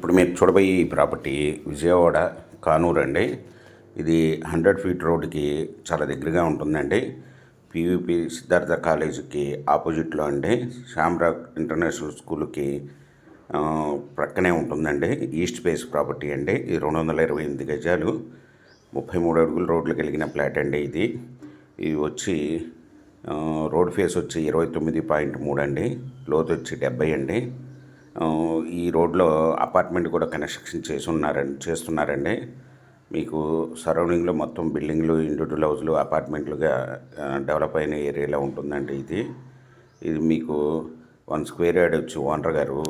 ఇప్పుడు మీరు చూడబోయే ఈ ప్రాపర్టీ విజయవాడ కానూరు అండి. ఇది 100 ఫీట్ రోడ్డుకి చాలా దగ్గరగా ఉంటుందండి. పీవీపీ సిద్ధార్థ కాలేజీకి ఆపోజిట్లో అండి. శ్యామ్రాగ్ ఇంటర్నేషనల్ స్కూల్కి ప్రక్కనే ఉంటుందండి. ఈస్ట్ ఫేస్ ప్రాపర్టీ అండి. ఇది 228 గజాలు 33 అడుగుల రోడ్లు కలిగిన ఫ్లాట్ అండి. ఇది వచ్చి రోడ్ ఫేస్ వచ్చి 29.3 అండి. లోతు వచ్చి 70 అండి. ఈ రోడ్లో అపార్ట్మెంట్ కూడా కన్స్ట్రక్షన్ చేస్తున్నారండి. మీకు సరౌండింగ్లో మొత్తం బిల్డింగ్లు, ఇండివిజువల్ హౌస్లు, అపార్ట్మెంట్లుగా డెవలప్ అయిన ఏరియాలో ఉంటుందండి. ఇది మీకు 1 స్క్వేర్ యార్డ్ వచ్చి ఓనర్ గారు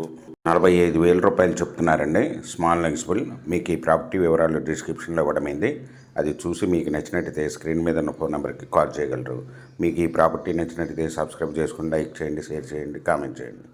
45,000 రూపాయలు చెప్తున్నారండి. స్మాల్ నెగిసిబుల్. మీకు ఈ ప్రాపర్టీ వివరాలు డిస్క్రిప్షన్లో ఇవ్వడమైంది. అది చూసి మీకు నచ్చినట్టయితే స్క్రీన్ మీద ఉన్న ఫోన్ నెంబర్కి కాల్ చేయగలరు. మీకు ఈ ప్రాపర్టీ నచ్చినట్టయితే సబ్స్క్రైబ్ చేసుకుని లైక్ చేయండి, షేర్ చేయండి, కామెంట్ చేయండి.